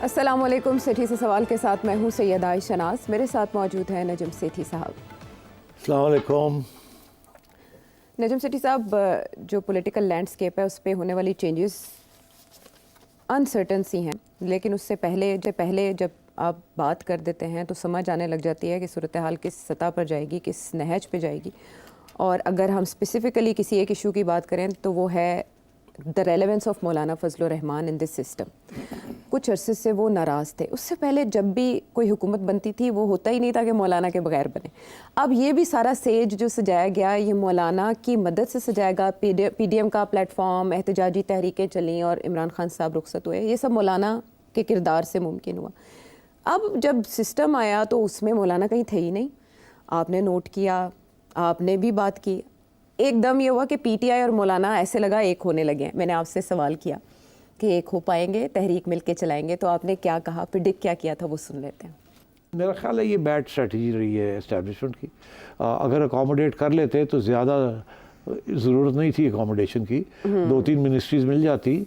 السلام علیکم. سیٹھی سے سوال کے ساتھ میں ہوں سیدہ عائشہ ناز. میرے ساتھ موجود ہیں نجم سیٹھی صاحب. السلام علیکم. نجم سیٹھی صاحب, جو پولیٹیکل لینڈسکیپ ہے اس پہ ہونے والی چینجز انسرٹن سی ہیں, لیکن اس سے پہلے جب آپ بات کر دیتے ہیں تو سمجھ آنے لگ جاتی ہے کہ صورتحال کس سطح پر جائے گی, کس نہج پہ جائے گی. اور اگر ہم اسپیسیفکلی کسی ایک ایشو کی بات کریں تو وہ ہے the relevance of Maulana Fazal Rahman in this system. کچھ عرصے سے وہ ناراض تھے. اس سے پہلے جب بھی کوئی حکومت بنتی تھی وہ ہوتا ہی نہیں تھا کہ مولانا کے بغیر بنے. اب یہ بھی سارا سیج جو سجایا گیا یہ مولانا کی مدد سے سجائے گا. پی ڈی ایم کا پلیٹ فارم, احتجاجی تحریکیں چلیں اور عمران خان صاحب رخصت ہوئے, یہ سب مولانا کے کردار سے ممکن ہوا. اب جب سسٹم آیا تو اس میں مولانا کہیں تھے ہی نہیں. آپ نے نوٹ کیا, آپ نے بھی بات کی, ایک دم یہ ہوا کہ پی ٹی آئی اور مولانا ایسے لگا ایک ہونے لگے ہیں. میں نے آپ سے سوال کیا کہ ایک ہو پائیں گے, تحریک مل کے چلائیں گے, تو آپ نے کیا کہا, پریڈکٹ کیا کیا تھا, وہ سن لیتے ہیں. میرا خیال ہے یہ بیڈ اسٹریٹجی رہی ہے اسٹیبلشمنٹ کی. اگر اکاموڈیٹ کر لیتے تو زیادہ ضرورت نہیں تھی اکاموڈیشن کی. 2-3 منسٹریز مل جاتی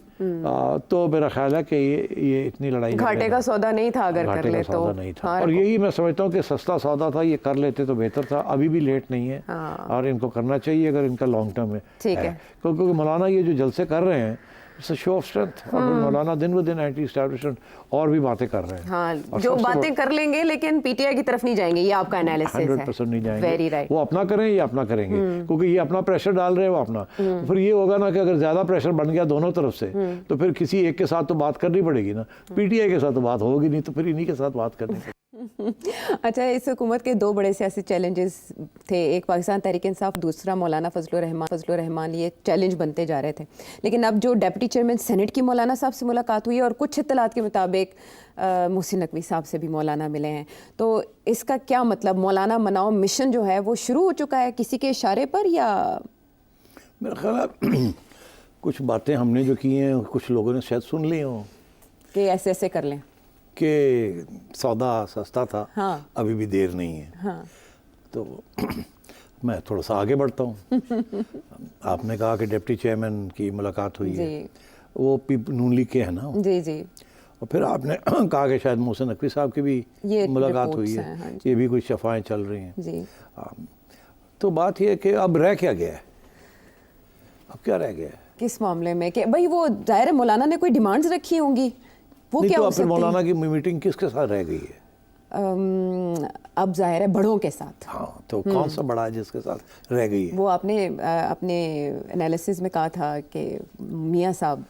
تو میرا خیال ہے کہ یہ اتنی لڑائی گھاٹے کا سودا نہیں تھا اگر کر لے تو. نہیں تھا, اور یہی میں سمجھتا ہوں کہ سستا سودا تھا, یہ کر لیتے تو بہتر تھا. ابھی بھی لیٹ نہیں ہے اور ان کو کرنا چاہیے اگر ان کا لانگ ٹرم ہے. ٹھیک ہے, کیونکہ مولانا یہ جو جلسے کر رہے ہیں شو آف اسٹرینتھ, اور مولانا دن ب دن اینٹی اسٹیبلشمنٹ اور بھی باتیں کر رہے ہیں. ہاں, جو باتیں کر لیں گے لیکن پی ٹی آئی کی طرف نہیں جائیں گے, یہ آپ کا انالیسس ہے. 100% نہیں جائیں ویری گے. رائٹ. وہ اپنا کریں یا اپنا کریں گے, کیونکہ یہ اپنا پریشر ڈال رہے ہیں, وہ اپنا. پھر یہ ہوگا نا کہ اگر زیادہ پریشر بن گیا دونوں طرف سے تو پھر کسی ایک کے ساتھ تو بات کرنی پڑے گی نا. پی ٹی آئی کے ساتھ تو بات ہوگی نہیں, تو پھر انہی کے ساتھ بات کرنی پڑے. اچھا, اس حکومت کے 2 بڑے سیاسی چیلنجز تھے, ایک پاکستان تحریک انصاف, دوسرا مولانا فضل الرحمان. یہ چیلنج بنتے جا رہے تھے. لیکن اب جو ڈپٹی چیئرمین سینٹ کی مولانا صاحب سے ملاقات ہوئی ہے, اور کچھ اطلاعات کے مطابق محسن نقوی صاحب سے بھی مولانا ملے ہیں, تو اس کا کیا مطلب, مولانا مناؤ مشن جو ہے وہ شروع ہو چکا ہے کسی کے اشارے پر, یا میرا خیال ہے کچھ باتیں ہم نے جو کی ہیں کچھ لوگوں نے شاید سن لی ہوں کہ ایسے ایسے کر لیں کہ سودا سستا تھا, ہاں, ابھی بھی دیر نہیں ہے. ہاں, تو میں تھوڑا سا آگے بڑھتا ہوں. آپ نے کہا کہ ڈپٹی چیئرمین کی ملاقات ہوئی ہے, وہ نون لیگ کے ہیں نا. جی جی. اور پھر آپ نے کہا کہ شاید محسن نقوی صاحب کی بھی ملاقات ہوئی ہے, یہ بھی کچھ شفائیں چل رہی ہیں. جی. تو بات یہ ہے کہ اب رہ کیا گیا ہے, اب کیا رہ گیا ہے کس معاملے میں, کہ بھائی وہ ظاہر ہے مولانا نے کوئی ڈیمانڈز رکھی ہوں گی, وہ کیا ہو سکتی ہیں. مولانا کی میٹنگ کس کے ساتھ رہ گئی ہے؟ اب ظاہر ہے بڑوں کے ساتھ. ہاں, تو کون سا بڑا ہے جس کے ساتھ رہ گئی ہے؟ وہ آپ نے اپنے انالیسز میں کہا تھا کہ میاں صاحب.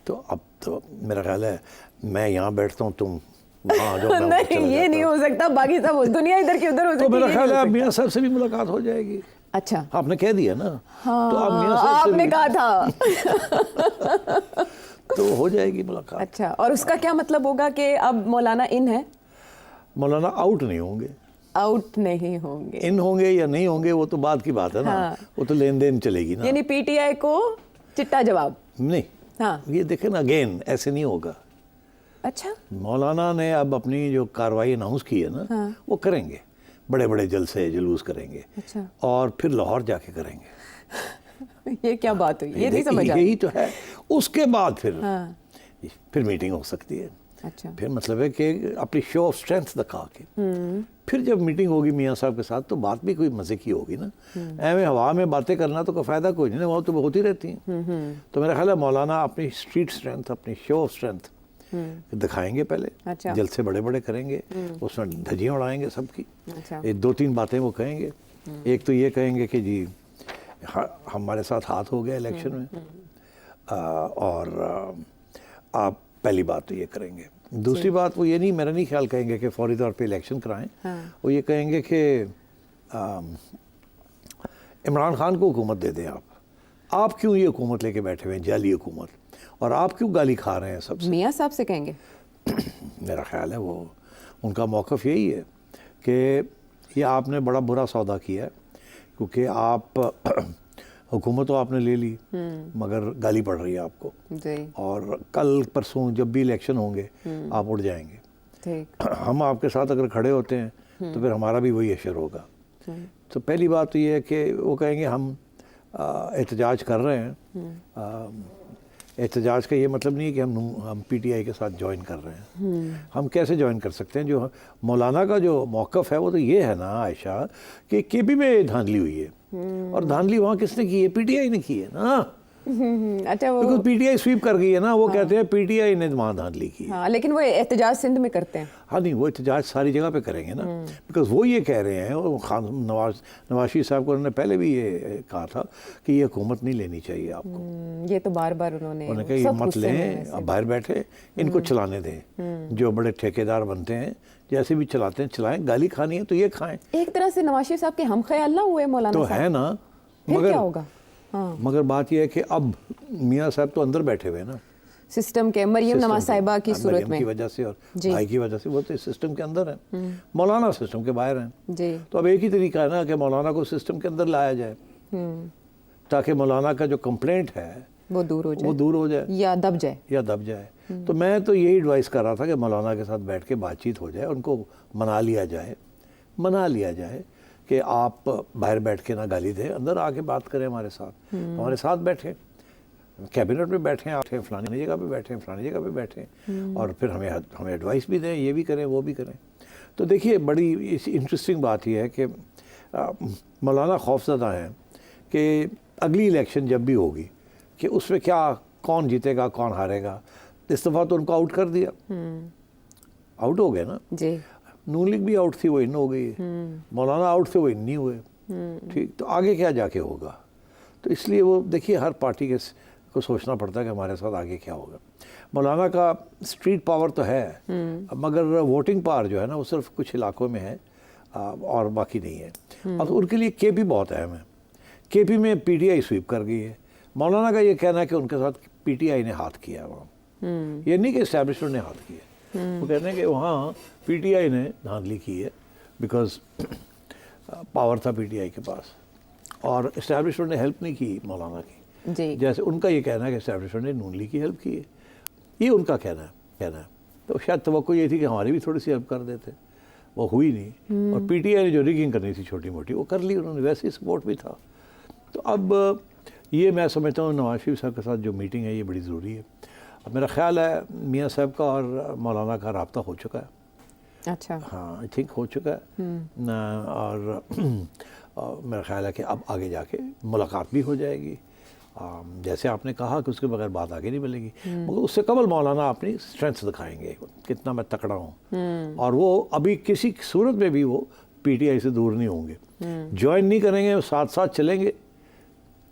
تو اب تو میرا خیال ہے میں یہاں بیٹھتا ہوں, تم وہاں آ جاؤ. نہیں, یہ نہیں ہو سکتا, باقی سب دنیا ادھر کی ادھر ہو سکتی ہے. تو میرا خیال ہے میاں صاحب سے بھی ملاقات ہو جائے گی. اچھا, آپ نے کہہ دیا نا. ہاں, تو اب میاں صاحب آپ نے کہا تھا تو ہو جائے گی ملاقات. اچھا, اور اس کا کیا مطلب ہوگا کہ اب مولانا ان ہے؟ مولانا آؤٹ نہیں ہوں گے. آؤٹ نہیں ہوں گے. ان ہوں گے یا نہیں ہوں گے وہ تو بعد کی بات ہے نا, وہ تو لین دین چلے گی نا. یعنی پی ٹی آئی کو چٹا جواب نہیں. ہاں, یہ دیکھیں نا, اگین ایسے نہیں ہوگا. اچھا, مولانا نے اب اپنی جو کاروائی اناؤنس کی ہے نا, وہ کریں گے. بڑے بڑے جلسے جلوس کریں گے. اچھا, اور پھر لاہور جا کے کریں گے. یہ کیا بات ہوئی, یہ نہیں سمجھا. یہی تو ہے. اس کے بعد پھر میٹنگ ہو سکتی ہے. اچھا, پھر مطلب ہے کہ اپنی شو آف اسٹرینتھ دکھا کے پھر جب میٹنگ ہوگی میاں صاحب کے ساتھ تو بات بھی کوئی مزے کی ہوگی نا. ایویں ہوا میں باتیں کرنا تو کوئی فائدہ کوئی نہیں, وہ تو ہوتی رہتی ہیں. تو میرا خیال ہے مولانا اپنی اسٹریٹ اسٹرینتھ, اپنی شو آف اسٹرینتھ دکھائیں گے پہلے. جلسے بڑے بڑے کریں گے, اس میں دھجیاں اڑائیں گے سب کی. 2-3 باتیں وہ کہیں گے. ایک تو یہ کہیں گے کہ جی ہمارے ساتھ ہاتھ ہو گیا الیکشن میں, اور آپ پہلی بات تو یہ کریں گے. دوسری بات وہ یہ نہیں, میرا نہیں خیال کہیں گے کہ فوری طور پہ الیکشن کرائیں. وہ یہ کہیں گے کہ عمران خان کو حکومت دے دیں. آپ کیوں یہ حکومت لے کے بیٹھے ہوئے ہیں, جعلی حکومت, اور آپ کیوں گالی کھا رہے ہیں سب سے. میاں صاحب سے کہیں گے. میرا خیال ہے وہ ان کا موقف یہی ہے کہ یہ آپ نے بڑا برا سودا کیا ہے, کیونکہ آپ حکومت تو آپ نے لے لی مگر گالی پڑ رہی ہے آپ کو. اور کل پرسوں جب بھی الیکشن ہوں گے آپ اڑ جائیں گے. ہم آپ کے ساتھ اگر کھڑے ہوتے ہیں تو پھر ہمارا بھی وہی اشر ہوگا. تو پہلی بات تو یہ ہے کہ وہ کہیں گے ہم احتجاج کر رہے ہیں احتجاج کا یہ مطلب نہیں ہے کہ ہم پی ٹی آئی کے ساتھ جوائن کر رہے ہیں. ہم کیسے جوائن کر سکتے ہیں؟ جو مولانا کا جو موقف ہے وہ تو یہ ہے نا عائشہ کہ کے پی میں دھاندلی ہوئی ہے، اور دھاندلی وہاں کس نے کی ہے؟ پی ٹی آئی نے کی ہے نا. اچھا وہ بالکل پی ٹی آئی سویپ کر گئی ہے نا. وہ کہتے ہیں پی ٹی آئی نے وہاں دھاندلی کی. ہاں لیکن وہ احتجاج سندھ میں کرتے ہیں. ہاں نہیں، وہ احتجاج ساری جگہ پہ کریں گے نا، بیکاز وہ یہ کہہ رہے ہیں، نواز شریف صاحب کو انہوں نے پہلے بھی یہ کہا تھا کہ یہ حکومت نہیں لینی چاہیے آپ کو. یہ تو بار بار انہوں نے کہا یہ مت لیں، اب باہر بیٹھے ان کو چلانے دیں. جو بڑے ٹھیکیدار بنتے ہیں جیسے بھی چلاتے ہیں چلائیں، گالی کھانی ہے تو یہ کھائیں. ایک طرح سے نواز شریف صاحب کے ہم خیال نہ ہوئے مولانا تو صاحب؟ ہے نا. پھر کیا ہوگا؟ مگر بات یہ ہے کہ اب میاں صاحب تو اندر بیٹھے ہوئے نا سسٹم کے، مریم نواز صاحبہ کی صورت مریم میں کی وجہ سے اور بھائی کی وجہ سے وہ تو سسٹم کے اندر ہیں. مولانا سسٹم کے باہر ہیں. جی تو اب ایک ہی طریقہ ہے نا کہ مولانا کو سسٹم کے اندر لایا جائے تاکہ مولانا کا جو کمپلینٹ ہے وہ دور ہو جائے یا دب جائے. تو میں تو یہی ایڈوائز کر رہا تھا کہ مولانا کے ساتھ بیٹھ کے بات چیت ہو جائے، ان کو منا لیا جائے کہ آپ باہر بیٹھ کے نہ گالی دیں، اندر آ کے بات کریں ہمارے ساتھ بیٹھیں، کیبنٹ میں بیٹھیں، آپ فلانی جگہ پہ بیٹھیں، فلانی جگہ پہ بیٹھیں، اور پھر ہمیں ایڈوائس بھی دیں، یہ بھی کریں وہ بھی کریں. تو دیکھیے بڑی انٹرسٹنگ بات یہ ہے کہ مولانا خوفزدہ ہیں کہ اگلی الیکشن جب بھی ہوگی کہ اس میں کیا، کون جیتے گا کون ہارے گا. اس دفعہ تو ان کو آؤٹ کر دیا، آؤٹ ہو گئے نا. جی نون لیگ بھی آؤٹ تھی، وہ ان ہو گئی. مولانا آؤٹ تھے، وہ ان نہیں ہوئے. ٹھیک، تو آگے کیا جا کے ہوگا؟ تو اس لیے وہ دیکھیے ہر پارٹی کو سوچنا پڑتا ہے کہ ہمارے ساتھ آگے کیا ہوگا. مولانا کا اسٹریٹ پاور تو ہے مگر ووٹنگ پاور جو ہے نا وہ صرف کچھ علاقوں میں ہے اور باقی نہیں ہے. اب ان کے لیے کے پی بہت اہم ہے. کے پی میں پی ٹی آئی سویپ کر گئی ہے. مولانا کا یہ کہنا ہے کہ ان کے ساتھ پی ٹی آئی نے ہاتھ کیا وہاں. یہ نہیں کہ اسٹیبلشمنٹ نے ہاتھ کیا. وہ کہتے ہیں کہ وہاں پی ٹی آئی نے دھاندلی کی ہے بیکاز پاور تھا پی ٹی آئی کے پاس، اور اسٹیبلشمنٹ نے ہیلپ نہیں کی مولانا کی. جی جیسے ان کا یہ کہنا ہے کہ اسٹیبلشمنٹ نے نون لیگ کی ہیلپ کی ہے. یہ ان کا کہنا ہے. تو شاید توقع یہ تھی کہ ہماری بھی تھوڑی سی ہیلپ کر دیتے، وہ ہوئی نہیں. اور پی ٹی آئی نے جو ریگنگ کرنی تھی چھوٹی موٹی وہ کر لی انہوں نے، ویسے ہی سپورٹ بھی تھا. تو اب یہ میں سمجھتا ہوں نواز شریف صاحب کے ساتھ جو میٹنگ ہے یہ بڑی ضروری ہے. اب میرا خیال ہے میاں صاحب کا اور مولانا کا رابطہ ہو چکا ہے. اچھا ہاں آئی تھنک ہو چکا ہے. اور میرا خیال ہے کہ اب آگے جا کے ملاقات بھی ہو جائے گی. جیسے آپ نے کہا کہ اس کے بغیر بات آگے نہیں ملے گی، مگر اس سے قبل مولانا اپنی اسٹرینتھ دکھائیں گے کتنا میں تکڑا ہوں. اور وہ ابھی کسی صورت میں بھی وہ پی ٹی آئی سے دور نہیں ہوں گے، جوائن نہیں کریں گے، ساتھ چلیں گے.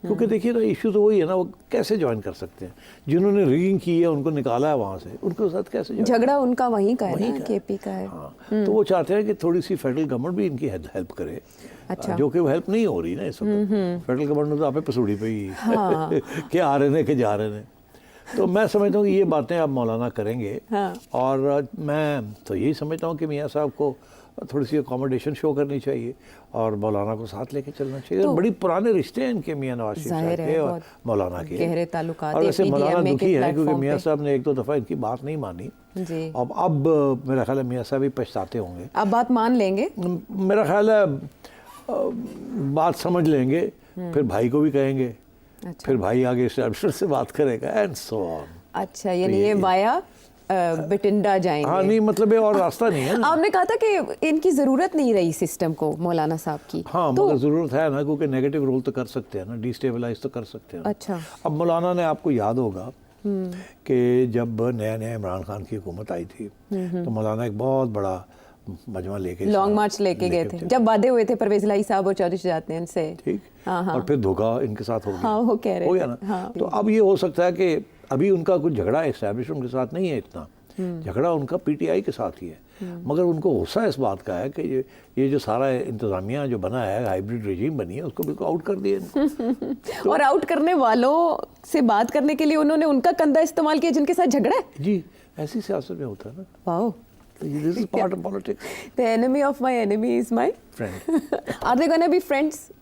کیونکہ دیکھیے نا ایشو تو وہی ہے نا، وہ کیسے جوائن کر سکتے ہیں؟ جنہوں نے ریگنگ کی ہے ان کو نکالا ہے وہاں سے، ان کے ساتھ کیسے جھگڑا ان کا وہیں کا ہے، کے پی کا ہے. ہاں تو وہ چاہتے ہیں کہ تھوڑی سی فیڈرل گورنمنٹ بھی ان کی ہیلپ کرے. جو کہ وہ ہیلپ نہیں ہو رہی نا اس وقت. فیڈرل گورنمنٹ تو آپ پسوڑی پہ ہی کہ آ رہے ہیں کہ جا رہے ہیں. تو میں سمجھتا ہوں کہ یہ باتیں اب مولانا کریں گے. اور میں تو یہی سمجھتا ہوں کہ میاں صاحب کو تھوڑی سی اکاموڈیشن شو کرنی چاہیے اور مولانا کو ساتھ لے کے چلنا چاہیے. بڑی پرانے رشتے ہیں ان کے میاں نواز شریف صاحب کے اور مولانا کے، گہرے تعلقات. اور ویسے مولانا دکھی ہے کیونکہ میاں صاحب نے ایک دو دفعہ ان کی بات نہیں مانی. اب میرا خیال ہے میاں صاحب بھی پچھتاتے ہوں گے. اب بات مان لیں گے میرا خیال ہے، بات سمجھ لیں گے، پھر بھائی کو بھی کہیں گے، پھر بھائی آگے اسٹیبلشمنٹ سے بات کرے گا اینڈ سو آن. اچھا یعنی یہ وایا بٹنڈا جائیں گے. ہاں نہیں مطلب یہ اور راستہ نہیں ہے. آپ نے کہا تھا کہ ان کی ضرورت نہیں رہی سسٹم کو مولانا صاحب کی. ہاں مگر ضرورت ہے نا، کیونکہ نیگیٹو رول تو کر سکتے ہیں نا، ڈی اسٹیبلائز تو کر سکتے ہیں. اچھا اب مولانا نے، آپ کو یاد ہوگا کہ جب نیا عمران خان کی حکومت آئی تھی تو مولانا ایک بہت بڑا مجمع لے کے لانگ مارچ لے کے گئے تھے، جب وعدے ہوئے تھے پرویز الہی صاحب اور چودھری شجاعت ان سے. ٹھیک، اور پھر دھوکہ ان کے ساتھ ہو گیا. ہاں وہ کہہ رہے ہو گیا نا. تو اب یہ ہو سکتا ہے کہ ابھی ان کا کچھ جھگڑا اسٹیبلشمنٹ کے ساتھ نہیں ہے، اتنا جھگڑا ان کا پی ٹی آئی کے ساتھ ہی ہے. مگر ان کو غصہ اس بات کا ہے کہ یہ جو سارا انتظامیہ جو بنا ہے، ہائیبریڈ رجیم بنی ہے، اس کو بالکل آؤٹ کر دیا. اور آؤٹ کرنے والوں سے بات کرنے کے لیے انہوں نے ان کا کندھا استعمال کیا جن کے ساتھ جھگڑا ہے. جی ایسی سیاست میں ہوتا ہے نا. واو This is part of politics. The enemy of my enemy is my Friend. Are they gonna be friends?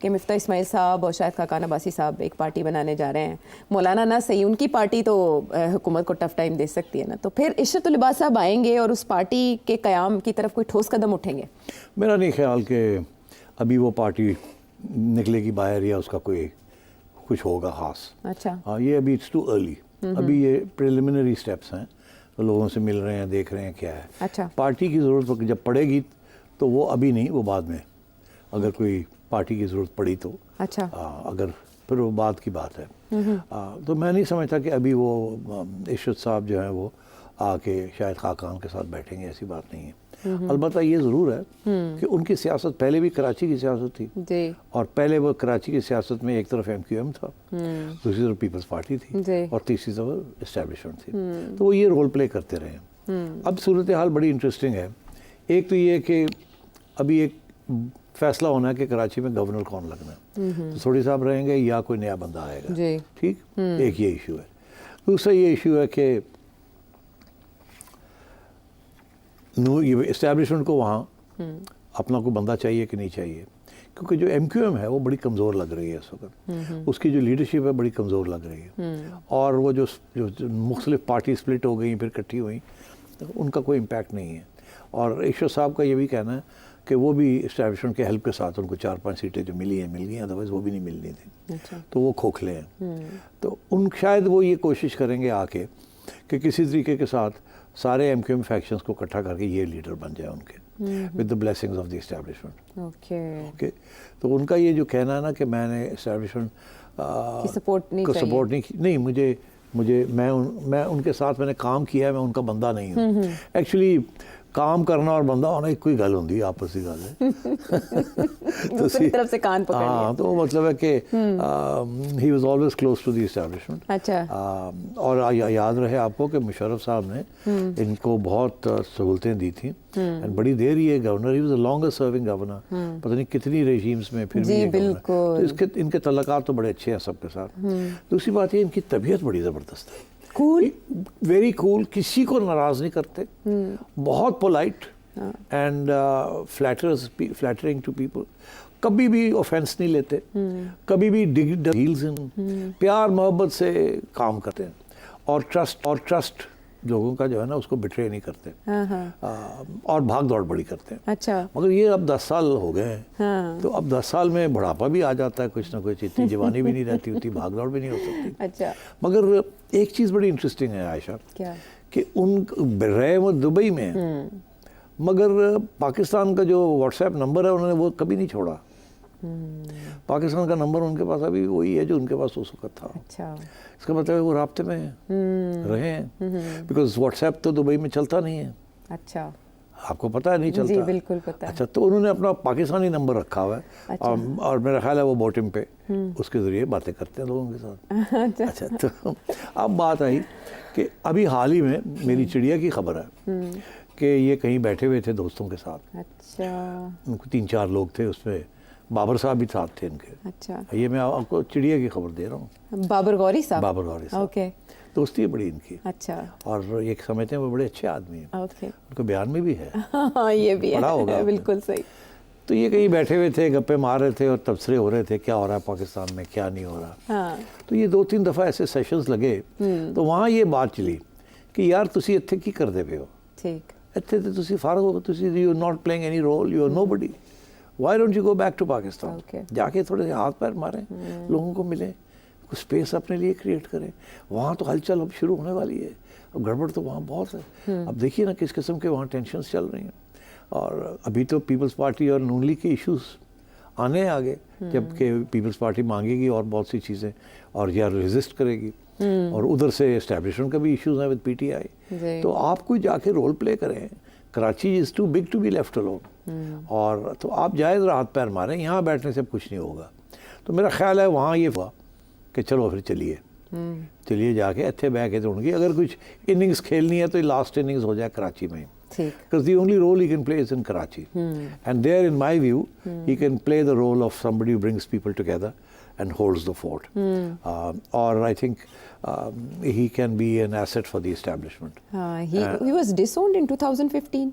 کہ مفتاح اسماعیل صاحب اور شاہد خاقان عباسی صاحب ایک پارٹی بنانے جا رہے ہیں. مولانا نہ صحیح, ان کی پارٹی تو حکومت کو ٹف ٹائم دے سکتی ہے نا, تو پھر عشرت العباد صاحب آئیں گے اور اس پارٹی کے قیام کی طرف کوئی ٹھوس قدم اٹھیں گے؟ میرا نہیں خیال کہ ابھی وہ پارٹی نکلے گی باہر یا اس کا کوئی کچھ ہوگا خاص. اچھا, ہاں یہ ابھی اٹس ٹو ارلی, ابھی یہ پریلیمنری سٹیپس ہیں, لوگوں سے مل رہے ہیں, دیکھ رہے ہیں کیا ہے. اچھا, پارٹی کی ضرورت جب پڑے گی تو وہ ابھی نہیں, وہ بعد میں, اگر کوئی پارٹی کی ضرورت پڑی تو. اچھا, اگر پھر وہ بعد کی بات ہے. تو میں نہیں سمجھتا کہ ابھی وہ عشرت صاحب جو ہیں وہ آ کے شاید خاقان کے ساتھ بیٹھیں گے, ایسی بات نہیں ہے. البتہ یہ ضرور ہے کہ ان کی سیاست پہلے بھی کراچی کی سیاست تھی, اور پہلے وہ کراچی کی سیاست میں ایک طرف MQM تھا, دوسری طرف پیپلز پارٹی تھی, اور تیسری طرف اسٹیبلشمنٹ تھی. تو وہ یہ رول پلے کرتے رہے ہیں. اب صورتحال بڑی انٹرسٹنگ ہے. ایک تو یہ کہ ابھی ایک فیصلہ ہونا ہے کہ کراچی میں گورنر کون لگنا ہے. تو سوڑی صاحب رہیں گے یا کوئی نیا بندہ آئے گا. ٹھیک, ایک یہ ایشو ہے. دوسرا یہ ایشو ہے کہ اسٹیبلشمنٹ کو وہاں اپنا کوئی بندہ چاہیے کہ نہیں چاہیے, کیونکہ جو MQM ہے وہ بڑی کمزور لگ رہی ہے اس وقت. اس کی جو لیڈرشپ ہے بڑی کمزور لگ رہی ہے, اور وہ جو مختلف پارٹی سپلٹ ہو گئی پھر اکٹھی ہوئیں, ان کا کوئی امپیکٹ نہیں ہے. اور عشرت صاحب کا یہ بھی کہنا ہے کہ وہ بھی اسٹیبلشمنٹ کے ہیلپ کے ساتھ ان کو 4-5 سیٹیں جو مل گئی, ادروائز وہ بھی نہیں ملنی تھی. تو وہ کھوکھلے ہیں. تو شاید وہ یہ کوشش کریں گے آ کے کہ کسی طریقے کے ساتھ سارے MQM فیکشنز کو اکٹھا کر کے یہ لیڈر بن جائے ان کے, with the blessings of the establishment. Okay, تو ان کا یہ جو کہنا ہے نا کہ میں نے اسٹیبلشمنٹ کو سپورٹ نہیں, میں ان کے ساتھ میں نے کام کیا ہے, میں ان کا بندہ نہیں ہوں. ایکچولی کام کرنا اور بندہ ہونا ایک کوئی گل ہوندی ہے, آپسی گل ہے. دوسری طرف سے کان پکڑ لیا. ہاں, تو مطلب ہے کہ he was always close to the establishment. اچھا, اور یاد رہے آپ کو کہ مشرف صاحب نے ان کو بہت سہولتیں دی تھیں, بڑی دیر یہ governor, he was a longest serving governor, پتہ نہیں کتنی رجیمز میں, پھر بھی بالکل ان کے تعلقات تو بڑے اچھے ہیں سب کے ساتھ. دوسری بات یہ ان کی طبیعت بڑی زبردست ہے, کول, ویری کول, کسی کو ناراض نہیں کرتے, بہت polite and flattering to people, کبھی بھی آفینس نہیں لیتے, کبھی بھی ڈیلز ان پیار محبت سے کام کرتے ہیں, اور ٹرسٹ لوگوں کا جو ہے نا اس کو بٹرے نہیں کرتے, اور بھاگ دوڑ بڑی کرتے ہیں. اچھا, مگر یہ اب 10 سال ہو گئے ہیں, تو اب 10 سال میں بڑھاپا بھی آ جاتا ہے, کچھ نہ کچھ, اتنی جوانی بھی نہیں رہتی, اتنی بھاگ دوڑ بھی نہیں ہو سکتی. اچھا, مگر ایک چیز بڑی انٹرسٹنگ ہے عائشہ, کیا کہ ان رہے وہ دبئی میں, مگر پاکستان کا جو واٹس ایپ نمبر ہے انہوں نے وہ کبھی نہیں چھوڑا. پاکستان کا نمبر ان کے پاس ابھی وہی ہے جو ان کے پاس اس وقت تھا. اچھا, اس کا مطلب ہے وہ رابطے میں رہے ہیں, بیکاز واٹس ایپ تو دبئی میں چلتا نہیں ہے. اچھا, آپ کو پتہ ہے نہیں چلتا؟ جی بالکل پتہ ہے. اچھا, تو انہوں نے اپنا پاکستانی نمبر رکھا ہوا ہے, اور میرا خیال ہے وہ بوٹم پہ اس کے ذریعے باتیں کرتے ہیں لوگوں کے ساتھ. اچھا, تو اب بات آئی کہ ابھی حال ہی میں میری چڑیا کی خبر ہے کہ یہ کہیں بیٹھے ہوئے تھے دوستوں کے ساتھ. اچھا, ان کو 3-4 لوگ تھے, اس میں بابر صاحب بھی ساتھ تھے ان کے. اچھا, یہ میں آپ کو چڑیا کی خبر دے رہا ہوں. بابر غوری صاحب. بابر غوری صاحب, اوکے, دوستی ہے بڑی ان کی. اچھا, اور یہ سمجھتے ہیں وہ بڑے اچھے آدمی ہیں. اوکے, ان کو بیان میں بھی ہے. ہاں, یہ بھی پڑھا ہوگا ہے, بالکل صحیح. تو یہ کہیں بیٹھے ہوئے تھے, گپے مار رہے تھے اور تبصرے ہو رہے تھے کیا ہو رہا ہے پاکستان میں, کیا نہیں ہو رہا. ہاں, تو یہ 2-3 دفعہ ایسے سیشنز لگے, تو وہاں یہ بات چلی کہ یار تسی اتھے کی کردے پے ہو, ٹھیک, اتھے تے تسی فارغ ہو, تسی you are not playing any role, you are no buddy, why don't you go back to Pakistan. جا کے تھوڑے سے ہاتھ پیر ماریں, لوگوں کو ملیں, کچھ اسپیس اپنے لیے کریٹ کریں. وہاں تو ہلچل اب شروع ہونے والی ہے, اب گڑبڑ تو وہاں بہت ہے. اب دیکھیے نا کس قسم کے وہاں ٹینشنز چل رہی ہیں, اور ابھی تو پیپلز پارٹی اور نون لیگ کے ایشوز آنے ہیں آگے, جبکہ پیپلز پارٹی مانگے گی اور بہت سی چیزیں, اور یا ریزسٹ کرے گی, اور ادھر سے اسٹیبلشمنٹ کا بھی ایشوز ہیں ود PTI. تو آپ کو جا کے رول پلے کریں. Karachi is to big to be left alone, اور تو آپ جائز ہاتھ پیر ماریں, یہاں بیٹھنے سے کچھ نہیں ہوگا. تو میرا خیال ہے وہاں یہ ہوا کہ چلو پھر چلیے جا کے اتھے بہ کے توڑ گی. اگر کچھ اننگز کھیلنی ہے تو لاسٹ اننگز ہو جائے کراچی میں, because the only role he can play is in Karachi. And there, in my view, he can play the role of somebody who brings people together and holds the fort. Or I think he can be an asset for the establishment. He was disowned in 2015.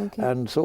Okay. And so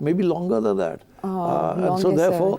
maybe longer than that. And so longest therefore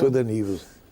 So then he was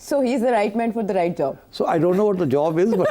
So he is the right man for the right job. So I don't know what the job is, but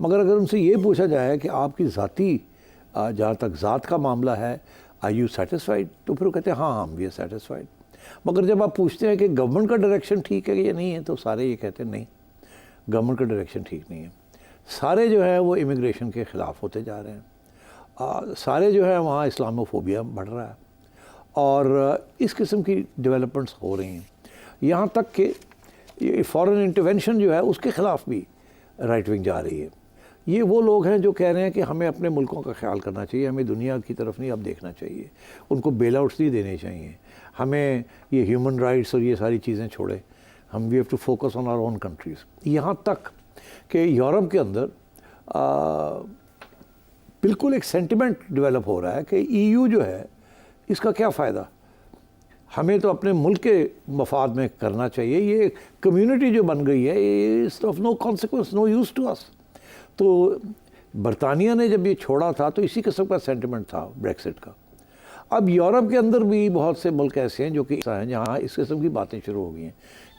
مگر اگر ان سے یہ پوچھا جائے کہ آپ کی ذاتی جہاں تک ذات کا معاملہ ہے آر یو سیٹسفائیڈ، تو پھر وہ کہتے ہیں ہاں ہم وی آر سیٹسفائیڈ. مگر جب آپ پوچھتے ہیں کہ گورنمنٹ کا ڈائریکشن ٹھیک ہے یا نہیں ہے تو سارے یہ کہتے ہیں نہیں، گورنمنٹ کا ڈائریکشن ٹھیک نہیں ہے. سارے جو ہے وہ امیگریشن کے خلاف ہوتے جا رہے ہیں، سارے جو ہے وہاں اسلاموفوبیا بڑھ رہا ہے اور اس قسم کی ڈیولپمنٹس ہو رہی ہیں. یہاں تک کہ فورن انٹرونشن جو ہے اس کے خلاف بھی رائٹ ونگ جا رہی ہے. یہ وہ لوگ ہیں جو کہہ رہے ہیں کہ ہمیں اپنے ملکوں کا خیال کرنا چاہیے، ہمیں دنیا کی طرف نہیں اب دیکھنا چاہیے، ان کو بیل آؤٹس نہیں دینے چاہیے، ہمیں یہ ہیومن رائٹس اور یہ ساری چیزیں چھوڑے، ہم we have to focus on our own countries. یہاں تک کہ یورپ کے اندر بالکل ایک سینٹیمنٹ ڈیولپ ہو رہا ہے کہ ای یو جو ہے اس کا کیا فائدہ، ہمیں تو اپنے ملک کے مفاد میں کرنا چاہیے. یہ کمیونٹی جو بن گئی ہے it's of no consequence, no use to us. تو برطانیہ نے جب یہ چھوڑا تھا تو اسی قسم کا سینٹیمنٹ تھا بریکسٹ کا. اب یورپ کے اندر بھی بہت سے ملک ایسے ہیں جو کہ جہاں اس قسم کی باتیں شروع ہو گئی ہیں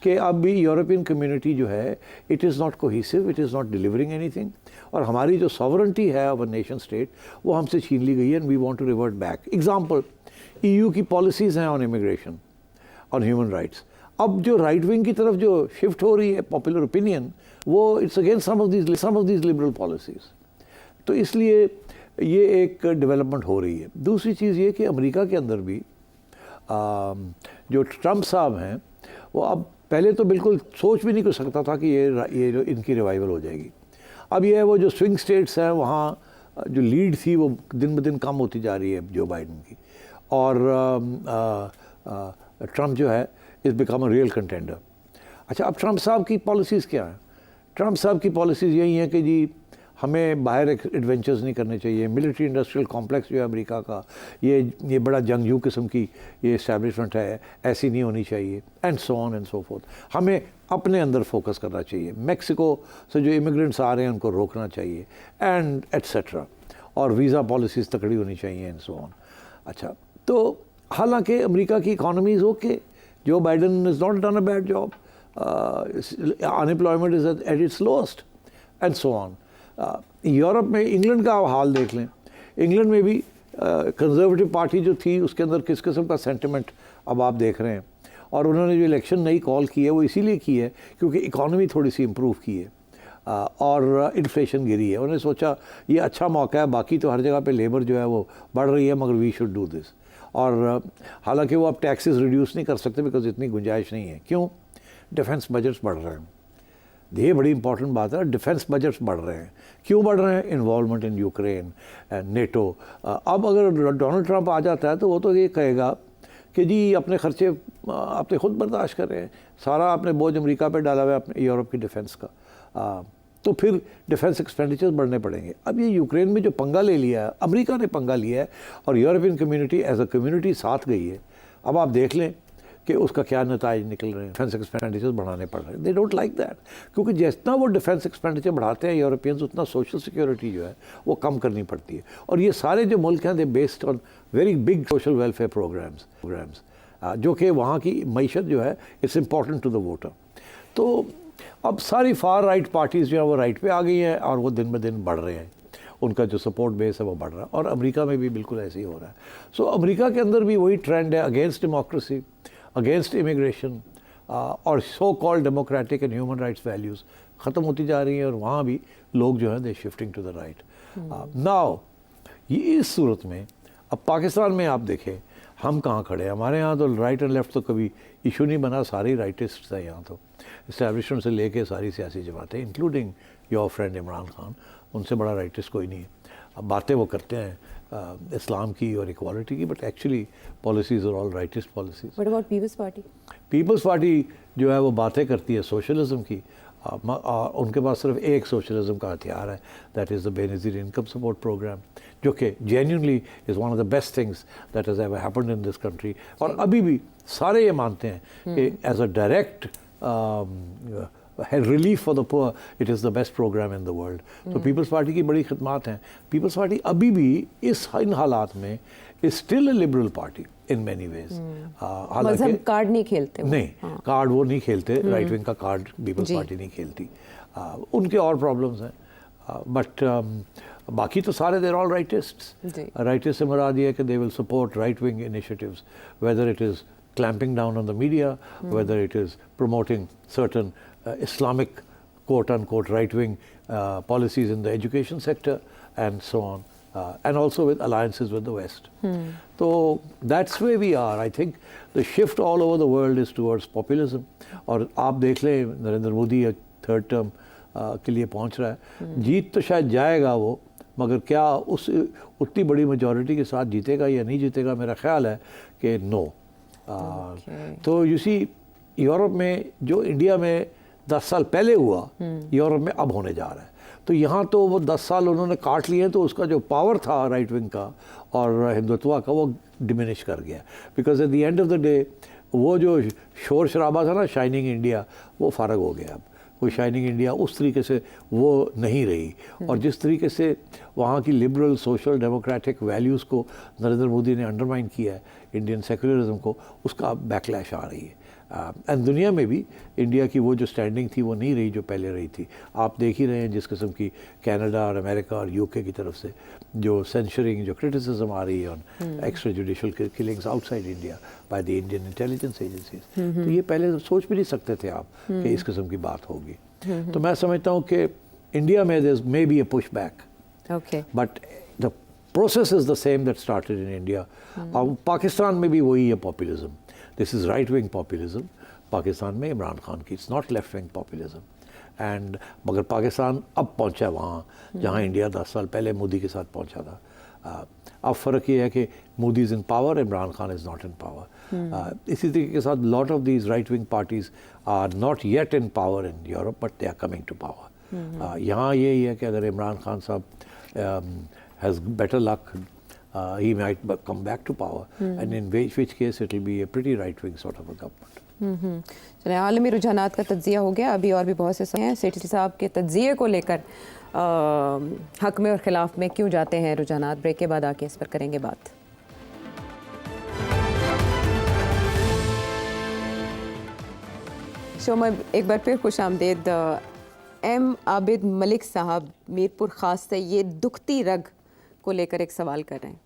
کہ اب بھی یورپین کمیونٹی جو ہے it is not cohesive, it is not delivering any thing, اور ہماری جو ساورنٹی ہے آور نیشن اسٹیٹ وہ ہم سے چھین لی گئی ہے and we want to revert back. Example EU یو کی پالیسیز ہیں on immigration, on human rights. اب جو رائٹ ونگ کی طرف جو شفٹ ہو رہی ہے پاپولر اوپینین وہ it's against some of these liberal policies. تو اس لیے یہ ایک ڈیولپمنٹ ہو رہی ہے. دوسری چیز یہ کہ امریکہ کے اندر بھی جو ٹرمپ صاحب ہیں وہ اب پہلے تو بالکل سوچ بھی نہیں کر سکتا تھا کہ یہ جو ان کی ریوائول ہو جائے گی. اب یہ ہے وہ جو سوئنگ سٹیٹس ہیں وہاں جو لیڈ تھی وہ دن بدن کم ہوتی جا رہی ہے جو بائیڈن کی، اور ٹرمپ جو ہے is become a real contender. اچھا اب ٹرمپ صاحب کی پالیسیز کیا ہیں؟ ٹرمپ صاحب کی پالیسیز یہی ہیں کہ جی ہمیں باہر ایڈونچرز نہیں کرنے چاہیے، ملٹری انڈسٹریل کمپلیکس جو ہے امریکہ کا یہ بڑا جنگجو قسم کی یہ اسٹیبلشمنٹ ہے، ایسی نہیں ہونی چاہیے، and so on and so forth. ہمیں اپنے اندر فوکس کرنا چاہیے، میکسیکو سے جو امیگرینٹس آ رہے ہیں ان کو روکنا چاہیے اینڈ ایٹسیٹرا، اور ویزا پالیسیز تکڑی ہونی چاہیے اینڈ سو آن. اچھا تو حالانکہ امریکہ کی اکانومی از اوکے، جو Biden is not done a bad job, unemployment is at its lowest and so on. Europe میں انگلینڈ کا حال دیکھ لیں، انگلینڈ میں بھی کنزرویٹو پارٹی جو تھی اس کے اندر کس قسم کا سینٹیمنٹ اب آپ دیکھ رہے ہیں. اور انہوں نے جو الیکشن نئی کال کی ہے وہ اسی لیے کی ہے کیونکہ اکانومی تھوڑی سی امپروو کی ہے اور انفلیشن گری ہے. انہوں نے سوچا یہ اچھا موقع ہے، باقی تو ہر جگہ پہ لیبر جو ہے وہ بڑھ رہی ہے مگر وی شوڈ ڈو دس. اور حالانکہ وہ اب ٹیکسز ریڈیوس نہیں کر سکتے بیکاز اتنی گنجائش نہیں ہے. کیوں؟ ڈیفنس بجٹس بڑھ رہے ہیں. یہ بڑی امپورٹنٹ بات ہے، ڈیفنس بجٹس بڑھ رہے ہیں. کیوں بڑھ رہے ہیں؟ Involvement in Ukraine, NATO. اب اگر ڈونلڈ ٹرمپ آ جاتا ہے تو وہ تو یہ کہے گا کہ جی اپنے خرچے اپنے خود برداشت کر رہے ہیں، سارا اپنے بوجھ امریکہ پہ ڈالا ہوا ہے اپنے یورپ کی ڈیفنس کا، تو پھر ڈیفنس ایکسپینڈیچر بڑھنے پڑیں گے. اب یہ یوکرین میں جو پنگا لے لیا ہے، امریکہ نے پنگا لیا ہے اور European community as a community ساتھ گئی ہے. اب آپ دیکھ لیں کہ اس کا کیا نتائج نکل رہے ہیں. ڈیفنس ایکسپینڈیچر بڑھانے پڑ رہے ہیں. دے ڈونٹ لائک دیٹ، کیونکہ جتنا وہ ڈیفنس ایکسپینڈیچر بڑھاتے ہیں یورپینز اتنا سوشل سیکورٹی جو ہے وہ کم کرنی پڑتی ہے. اور یہ سارے جو ملک ہیں they based on very big social welfare programs جو کہ وہاں کی معیشت جو ہے it's important to the voter. تو اب ساری فار رائٹ پارٹیز جو ہیں وہ رائٹ پہ آ گئی ہیں اور وہ دن بہ دن بڑھ رہے ہیں، ان کا جو سپورٹ بیس ہے وہ بڑھ رہا ہے. اور امریکہ میں بھی بالکل ایسے ہی ہو رہا ہے. سو امریکہ کے اندر بھی وہی ٹرینڈ ہے اگینسٹ ڈیموکریسی، اگینسٹ امیگریشن، اور so called democratic and human rights values ختم ہوتی جا رہی ہیں، اور وہاں بھی لوگ جو ہیں they shifting to the right. Now یہ اس صورت میں اب پاکستان میں آپ دیکھیں ہم کہاں کھڑے ہیں. ہمارے ہاں تو رائٹ اینڈ لیفٹ تو کبھی ایشو نہیں بنا، ساری رائٹسٹ ہیں یہاں. تو اسٹیبلشمنٹ سے لے کے ساری سیاسی جماعتیں including your friend Imran Khan, ان سے بڑا رائٹسٹ کوئی نہیں ہے. اب باتیں وہ کرتے ہیں اسلام کی اور ایکوالٹی کی، بٹ ایکچولی پالیسیز اور all rightist policies. What about Peoples Party? Peoples Party جو ہے وہ باتیں کرتی ہے سوشلزم کی، اور ان کے پاس صرف ایک سوشلزم کا ہتھیار ہے، دیٹ از دا بے نظیر انکم سپورٹ پروگرام، جو کہ genuinely is one of the best things that has ever happened in this country. اور ابھی بھی سارے یہ مانتے ہیں کہ as a direct relief for the poor it is the best program in the world. تو پیپلز پارٹی کی بڑی خدمات ہیں. پیپلز پارٹی ابھی بھی ان حالات میں is still a liberal party in many ways. مذہب کارڈ نہیں کھیلتے، نہیں کارڈ وہ نہیں کھیلتے، رائٹ ونگ کا کارڈ پیپلز پارٹی نہیں کھیلتی. ان کے اور پرابلمز ہیں. بٹ باقی تو سارے دیر آل رائٹسٹس. جی. رائٹسٹ سے مراد یہ ہے کہ they will support right wing initiatives, whether it is clamping down on the media, whether it is promoting certain Islamic quote-unquote right-wing policies in the education sector and so on, and also with alliances with the West. So that's where we are. I think the shift all over the world is towards populism. اور آپ دیکھ لیں Narendra Modi third term کے لیے پہنچ رہا ہے. جیت تو شاید جائے گا وہ, مگر کیا اس اتنی بڑی میجورٹی کے ساتھ جیتے گا یا نہیں جیتے گا؟ میرا خیال ہے کہ نو. تو یو سی یورپ میں جو انڈیا میں 10 سال پہلے ہوا, یورپ میں اب ہونے جا رہا ہے. تو یہاں تو وہ 10 سال انہوں نے کاٹ لیے, تو اس کا جو پاور تھا رائٹ ونگ کا اور ہندوتوا کا وہ ڈمینش کر گیا. Because at the end of the day وہ جو شور شرابہ تھا نا شائننگ انڈیا, وہ فارغ ہو گیا. اب کوئی شائننگ انڈیا اس طریقے سے وہ نہیں رہی. اور جس طریقے سے وہاں کی لبرل سوشل ڈیموکریٹک ویلیوز کو نریندر مودی نے انڈرمائن کیا ہے, انڈین سیکولرزم کو, اس کا بیک لیش آ رہی ہے. اینڈ دنیا میں بھی انڈیا کی وہ جو سٹینڈنگ تھی وہ نہیں رہی جو پہلے رہی تھی. آپ دیکھ ہی رہے ہیں جس قسم کی کینیڈا اور امریکہ اور یو کے کی طرف سے جو سینشرنگ, جو کرٹیسزم آ رہی ہے on extra judicial killings outside India by the Indian intelligence agencies. تو یہ پہلے سوچ بھی نہیں سکتے تھے آپ کہ اس قسم کی بات ہوگی. تو میں سمجھتا ہوں کہ انڈیا میں there may be a push back, but the process is the same that started in India. اور پاکستان میں بھی وہی ہے populism. This is right wing populism Pakistan میں عمران خان کی, it's not left wing populism. And مگر پاکستان اب پہنچا وہاں جہاں انڈیا 10 سال پہلے مودی کے ساتھ پہنچا تھا. اب فرق یہ ہے کہ Modi is in power, Imran Khan is not in power. اسی طریقے کے ساتھ lot of these right wing parties are not yet in power in Europe, but they are coming to power. یہاں یہی ہے کہ اگر Imran Khan sahib has better luck, he might come back to power, and in which case it will be a pretty right-wing sort of a government. چلیں, عالمی رجحانات کا تجزیہ ہو گیا. ابھی اور بھی بہت سے ہیں. سیٹھی صاحب کے تجزیے کو لے کر حق میں اور خلاف میں کیوں جاتے ہیں رجحانات, بریک کے بعد آ کے اس پر کریں گے بات. شو میں ایک بار پھر خوش آمدید. ایم عابد ملک صاحب میر پور خاص سے یہ دکھتی رگ کو لے کر ایک سوال کر رہے ہیں.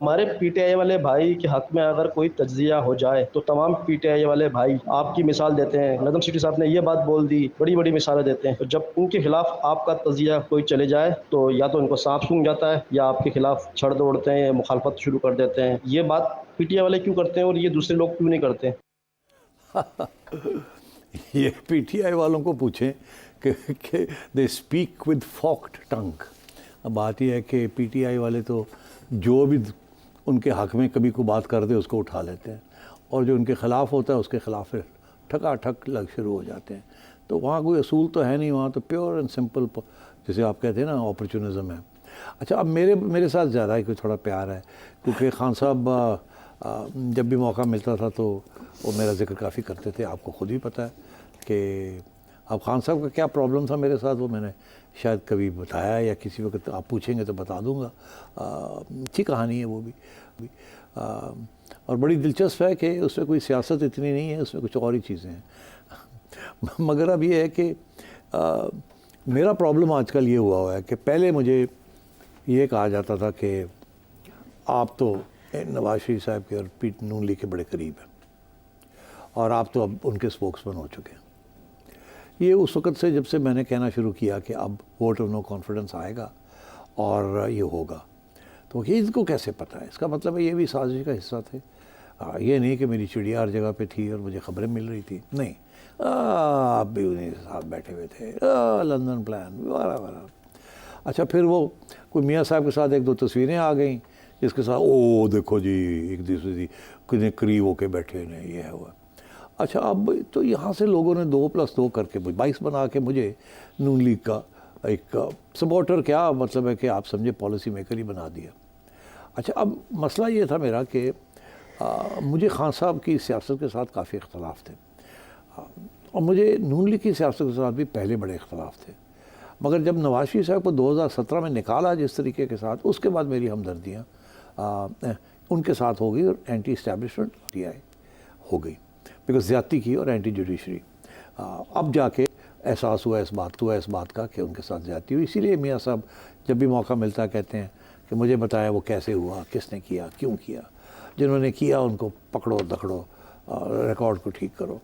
ہمارے پی ٹی آئی والے بھائی کے حق میں اگر کوئی تجزیہ ہو جائے تو تمام پی ٹی آئی والے بھائی آپ کی مثال دیتے ہیں. نظم سیٹھی صاحب نے یہ بات بول دی, بڑی بڑی مثالیں دیتے ہیں. تو جب ان کے خلاف آپ کا تجزیہ کوئی چلے جائے تو یا تو ان کو سانپ سونگ جاتا ہے یا آپ کے خلاف چھڑ دوڑتے ہیں, مخالفت شروع کر دیتے ہیں. یہ بات پی ٹی آئی والے کیوں کرتے ہیں اور یہ دوسرے لوگ کیوں نہیں کرتے؟ یہ پی ٹی آئی والوں کو پوچھیں کہ دے اسپیک ود فاکڈ ٹنگ. اب بات یہ ہے کہ پی ٹی آئی والے تو جو بھی ان کے حق میں کبھی کو بات کر دے اس کو اٹھا لیتے ہیں, اور جو ان کے خلاف ہوتا ہے اس کے خلاف ٹھکا ٹھک لگ شروع ہو جاتے ہیں. تو وہاں کوئی اصول تو ہے نہیں, وہاں تو پیور اینڈ سمپل جسے آپ کہتے ہیں نا اپرچونزم ہے. اچھا, اب میرے ساتھ زیادہ ہی کوئی تھوڑا پیار ہے, کیونکہ خان صاحب جب بھی موقع ملتا تھا تو وہ میرا ذکر کافی کرتے تھے. آپ کو خود بھی پتہ ہے کہ اب خان صاحب کا کیا پرابلم تھا میرے ساتھ, وہ میں نے شاید کبھی بتایا یا کسی وقت آپ پوچھیں گے تو بتا دوں گا. اچھی کہانی ہے وہ بھی, اور بڑی دلچسپ ہے کہ اس میں کوئی سیاست اتنی نہیں ہے, اس میں کچھ اور ہی چیزیں ہیں. مگر اب یہ ہے کہ میرا پرابلم آج کل یہ ہوا ہے کہ پہلے مجھے یہ کہا جاتا تھا کہ آپ تو نواز شریف صاحب کے اور نون لیگ کے بڑے قریب ہیں اور آپ تو اب ان کے اسپوکس مین ہو چکے ہیں. یہ اس وقت سے جب سے میں نے کہنا شروع کیا کہ اب ووٹ آف نو کانفیڈنس آئے گا اور یہ ہوگا, تو یہ ان کو کیسے پتہ ہے؟ اس کا مطلب ہے یہ بھی سازش کا حصہ تھے. یہ نہیں کہ میری چڑیا ہر جگہ پہ تھی اور مجھے خبریں مل رہی تھی, نہیں, آپ بھی انہیں ساتھ بیٹھے ہوئے تھے, لندن پلان وغیرہ وغیرہ. اچھا, پھر وہ کوئی میاں صاحب کے ساتھ ایک دو تصویریں آ گئیں جس کے ساتھ او دیکھو جی ایک دوسرے کتنے قریب ہو کے بیٹھے ہیں, یہ ہوا. اچھا, اب تو یہاں سے لوگوں نے 2+2 کر کے 22 بنا کے مجھے نون لیگ کا ایک سپورٹر, کیا مطلب ہے کہ آپ سمجھے پالیسی میکر ہی بنا دیا. اچھا, اب مسئلہ یہ تھا میرا کہ مجھے خان صاحب کی سیاست کے ساتھ کافی اختلاف تھے, اور مجھے نون لیگ کی سیاست کے ساتھ بھی پہلے بڑے اختلاف تھے. مگر جب نواز شریف صاحب کو 2017 میں نکالا جس طریقے کے ساتھ, اس کے بعد میری ہمدردیاں ان کے ساتھ ہو گئی اور اینٹی اسٹیبلشمنٹ ٹی آئی ہو گئی, بیکاز زیادتی کی اور اینٹی جوڈیشری. اب جا کے احساس ہوا اس بات کا کہ ان کے ساتھ زیادتی ہوئی. اسی لیے میاں صاحب جب بھی موقع ملتا ہے کہتے ہیں کہ مجھے بتایا وہ کیسے ہوا, کس نے کیا, کیوں کیا, جنہوں نے کیا ان کو پکڑو دکڑو, ریکارڈ کو ٹھیک کرو.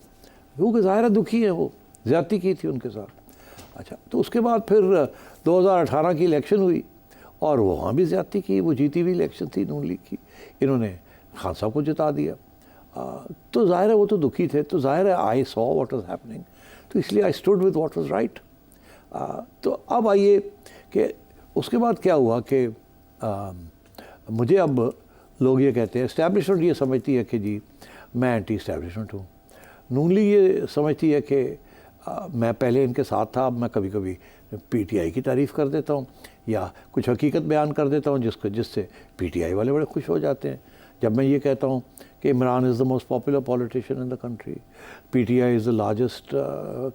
کیونکہ ظاہر دکھی ہے, وہ زیادتی کی تھی ان کے ساتھ. اچھا, تو اس کے بعد پھر 2018 کی الیکشن ہوئی اور وہاں بھی زیادتی کی, وہ جیتی ہوئی الیکشن تھی نون لیگ کی, انہوں نے خان صاحب کو جتا دیا. تو ظاہر ہے وہ تو دکھی تھے, تو ظاہر ہے آئی سو واٹ واز ہیپننگ, تو اس لیے I stood with what was right. تو اب آئیے کہ اس کے بعد کیا ہوا کہ مجھے اب لوگ یہ کہتے ہیں, اسٹیبلشمنٹ یہ سمجھتی ہے کہ جی میں اینٹی اسٹیبلشمنٹ ہوں, نون لیگ یہ سمجھتی ہے کہ میں پہلے ان کے ساتھ تھا, اب میں کبھی کبھی پی ٹی آئی کی تعریف کر دیتا ہوں یا کچھ حقیقت بیان کر دیتا ہوں جس سے پی ٹی آئی والے بڑے خوش ہو جاتے ہیں. جب میں یہ کہتا ہوں کہ Imran is the most popular politician in the country, P T I is the largest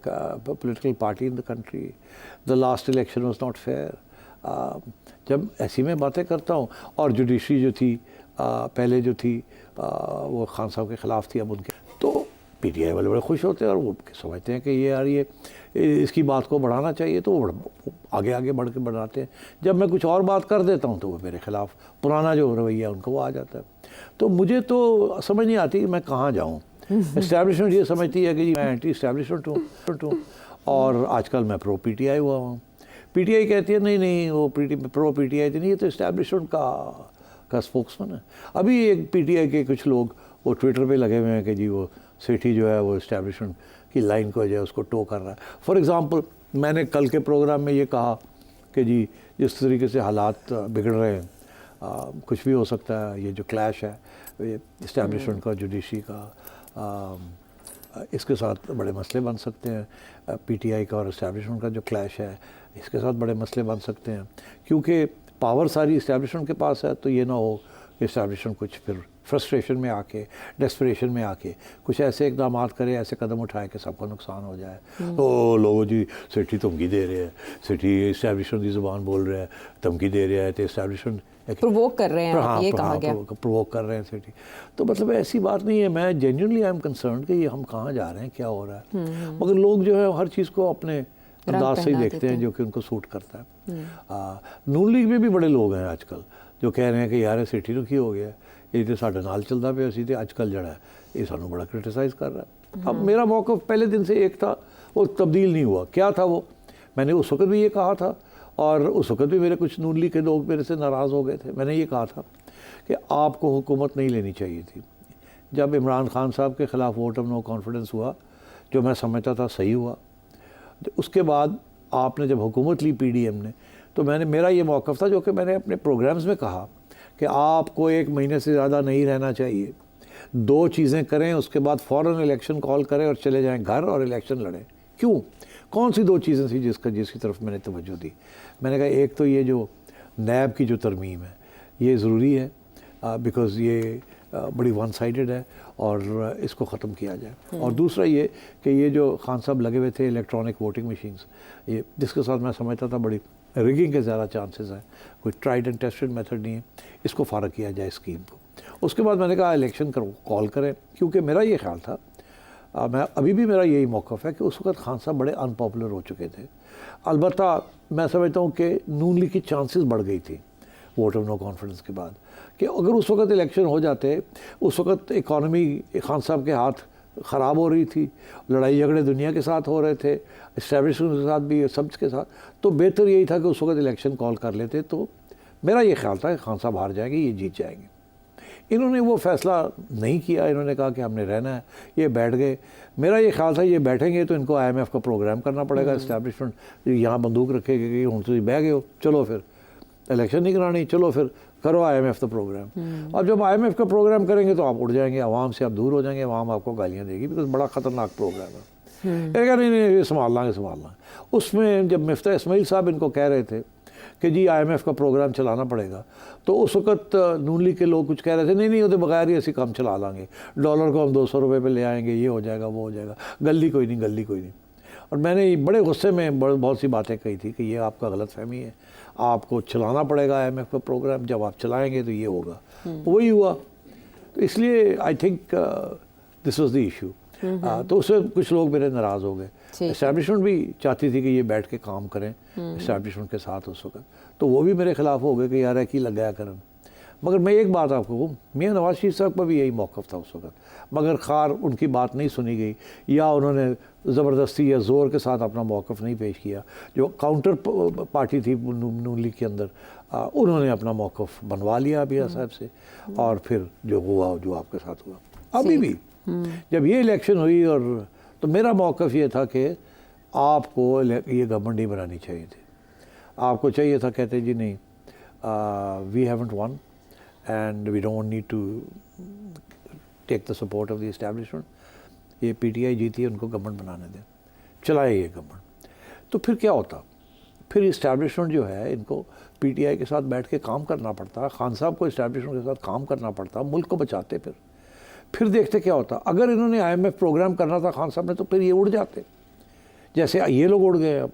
political party in the country, the last election was not fair, جب ایسی میں باتیں کرتا ہوں, اور جوڈیشری جو تھی پہلے جو تھی وہ خان صاحب کے خلاف تھی, اب ان کے, تو پی ٹی آئی والے بڑے خوش ہوتے ہیں اور وہ سمجھتے ہیں کہ یہ یار یہ اس کی بات کو بڑھانا چاہیے, تو وہ آگے بڑھ کے بڑھاتے ہیں. جب میں کچھ اور بات کر دیتا ہوں تو وہ میرے خلاف پرانا جو رویہ ان کو وہ آ جاتا ہے. تو مجھے تو سمجھ نہیں آتی کہ میں کہاں جاؤں. اسٹیبلشمنٹ یہ سمجھتی ہے کہ جی میں اینٹی اسٹیبلشمنٹ ہوں اور آج کل میں پرو پی ٹی آئی ہوا ہوں. پی ٹی آئی کہتی ہے نہیں وہ پرو پی ٹی آئی تو نہیں, یہ تو اسٹیبلشمنٹ کا اسپوکس مین ہے. ابھی ایک پی ٹی آئی کے کچھ لوگ وہ ٹویٹر پہ لگے ہوئے ہیں کہ جی وہ سیٹھی جو ہے وہ اسٹیبلشمنٹ کی لائن کو جو ہے اس کو ٹو کر رہا ہے. فار ایگزامپل میں نے کل کے پروگرام میں یہ کہا کہ جی جس طریقے سے حالات بگڑ رہے ہیں کچھ بھی ہو سکتا ہے, یہ جو کلیش ہے اسٹیبلشمنٹ کا جوڈیشری کا, اس کے ساتھ بڑے مسئلے بن سکتے ہیں. پی ٹی آئی کا اور اسٹیبلشمنٹ کا جو کلیش ہے اس کے ساتھ بڑے مسئلے بن سکتے ہیں, کیونکہ پاور ساری اسٹیبلشمنٹ کے پاس ہے. تو یہ نہ ہو کہ اسٹیبلشمنٹ کچھ پھر فرسٹریشن میں آ کے, ڈیسپریشن میں آ کے کچھ ایسے اقدامات کرے, ایسے قدم اٹھائے کہ سب کا نقصان ہو جائے. تو لوگوں جی سیٹھی دھمکی دے رہے ہیں, سیٹھی اسٹیبلشمنٹ کی زبان بول رہے ہیں, دھمکی دے رہے ہیں, تو اسٹیبلشمنٹ پرووک کر رہے ہیں, یہ کہا گیا پرووک کر رہے ہیں سیٹھی. تو مطلب ایسی بات نہیں ہے, میں جینیونلی آئی ایم کنسرنڈ کہ یہ ہم کہاں جا رہے ہیں, کیا ہو رہا ہے. مگر لوگ جو ہے ہر چیز کو اپنے انداز سے ہی دیکھتے ہیں جو کہ ان کو سوٹ کرتا ہے. نون لیگ میں بھی بڑے لوگ ہیں آج کل جو کہہ رہے ہیں کہ یار سیٹھی تو کی ہو گیا, یہ تو ساڈے نال چلتا پیا سی, اج کل جڑا ہے یہ سانوں بڑا کرٹیسائز کر رہا ہے. اب میرا موقف پہلے دن سے ایک تھا, وہ تبدیل نہیں ہوا. کیا تھا وہ, میں نے اس وقت بھی یہ کہا تھا اور اس وقت بھی میرے کچھ نون لیگ کے لوگ میرے سے ناراض ہو گئے تھے. میں نے یہ کہا تھا کہ آپ کو حکومت نہیں لینی چاہیے تھی. جب عمران خان صاحب کے خلاف ووٹ آف نو کانفیڈنس ہوا, جو میں سمجھتا تھا صحیح ہوا, اس کے بعد آپ نے جب حکومت لی پی ڈی ایم نے, تو میرا یہ موقف تھا جو کہ میں نے اپنے پروگرامز میں کہا کہ آپ کو 1 مہینے سے زیادہ نہیں رہنا چاہیے, 2 چیزیں کریں, اس کے بعد فوراً الیکشن کال کریں اور چلے جائیں گھر اور الیکشن لڑیں. کیوں, کون سی 2 چیزیں تھیں جس کی طرف میں نے توجہ دی؟ میں نے کہا ایک تو یہ جو نیب کی جو ترمیم ہے یہ ضروری ہے, بیکاز یہ بڑی ون سائیڈڈ ہے اور اس کو ختم کیا جائے. اور دوسرا یہ کہ یہ جو خان صاحب لگے ہوئے تھے الیکٹرانک ووٹنگ مشینز, یہ جس کے ساتھ میں سمجھتا تھا بڑی ریگنگ کے زیادہ چانسز ہیں, کوئی ٹرائیڈ اینڈ ٹیسٹڈ میتھڈ نہیں ہے, اس کو فارغ کیا جائے اسکیم کو. اس کے بعد میں نے کہا الیکشن کال کریں, کیونکہ میرا یہ خیال تھا, میں ابھی بھی میرا یہی موقف ہے کہ اس وقت خان صاحب بڑے ان پاپولر ہو چکے تھے. البتہ میں سمجھتا ہوں کہ نون لیگ کی چانسز بڑھ گئی تھی ووٹ آف نو کانفیڈنس کے بعد, کہ اگر اس وقت الیکشن ہو جاتے, اس وقت اکانومی خان صاحب کے ہاتھ خراب ہو رہی تھی, لڑائی جھگڑے دنیا کے ساتھ ہو رہے تھے, اسٹیبلشمنٹ کے ساتھ بھی, سب کے ساتھ, تو بہتر یہی تھا کہ اس وقت الیکشن کال کر لیتے. تو میرا یہ خیال تھا کہ خان صاحب ہار جائیں گے, یہ جیت جائیں گے. انہوں نے وہ فیصلہ نہیں کیا, انہوں نے کہا کہ ہم نے رہنا ہے, یہ بیٹھ گئے. میرا یہ خیال تھا یہ بیٹھیں گے تو ان کو آئی ایم ایف کا پروگرام کرنا پڑے گا, اسٹیبلشمنٹ یہاں بندوق رکھے گی کہ ہوں تو بہ گئے ہو, چلو پھر الیکشن نہیں کرانی, چلو پھر کرو آئی ایم ایف کا پروگرام. اور جب آئی ایم ایف کا پروگرام کریں گے تو آپ اڑ جائیں گے, عوام سے آپ دور ہو جائیں گے, عوام آپ کو گالیاں دے گی, بیکاز بڑا خطرناک پروگرام ہے. کہا نہیں یہ سنبھال لیں گے. اس میں جب مفتاح اسماعیل صاحب ان کو کہہ رہے تھے کہ جی آئی ایم ایف کا پروگرام چلانا پڑے گا, تو اس وقت نون لیگ کے لوگ کچھ کہہ رہے تھے نہیں وہ تو بغیر ہی ایسی کام چلا لیں گے, ڈالر کو ہم 200 روپے پہ لے آئیں گے, یہ ہو جائے گا, وہ ہو جائے گا, گلی کوئی نہیں. اور میں نے بڑے غصے میں بہت سی باتیں کہی تھی کہ یہ آپ کا غلط فہمی ہے, آپ کو چلانا پڑے گا آئی ایم ایف کا پروگرام, جب آپ چلائیں گے تو یہ ہوگا. وہی ہوا. تو اس لیے I think this was the issue. تو اس سے کچھ لوگ میرے ناراض ہو گئے. اسٹیبلشمنٹ بھی چاہتی تھی کہ یہ بیٹھ کے کام کریں اسٹیبلشمنٹ کے ساتھ اس وقت, تو وہ بھی میرے خلاف ہو گئے کہ یار کی لگ گیا کرن. مگر میں ایک بات آپ کو کہوں, میاں نواز شریف صاحب کا بھی یہی موقف تھا اس وقت, مگر خار ان کی بات نہیں سنی گئی, یا انہوں نے زبردستی یا زور کے ساتھ اپنا موقف نہیں پیش کیا. جو کاؤنٹر پارٹی تھی نون لیگ کے اندر, انہوں نے اپنا موقف بنوا لیا میاں صاحب سے, اور پھر جو ہوا جو آپ کے ساتھ ہوا. ابھی بھی جب یہ الیکشن ہوئی, اور تو میرا موقف یہ تھا کہ آپ کو یہ گورنمنٹ نہیں بنانی چاہیے تھی. آپ کو چاہیے تھا, کہتے جی نہیں, we haven't won and we don't need to take the support of the establishment. یہ پی ٹی آئی جیتی ہے, ان کو گورنمنٹ بنانے دیں, چلائے یہ گورنمنٹ. تو پھر کیا ہوتا, پھر اسٹیبلشمنٹ جو ہے ان کو پی ٹی آئی کے ساتھ بیٹھ کے کام کرنا پڑتا, خان صاحب کو اسٹیبلشمنٹ کے ساتھ کام کرنا پڑتا, ملک کو بچاتے. پھر دیکھتے کیا ہوتا. اگر انہوں نے IMF پروگرام کرنا تھا خان صاحب نے, تو پھر یہ اڑ جاتے جیسے یہ لوگ اڑ گئے اب,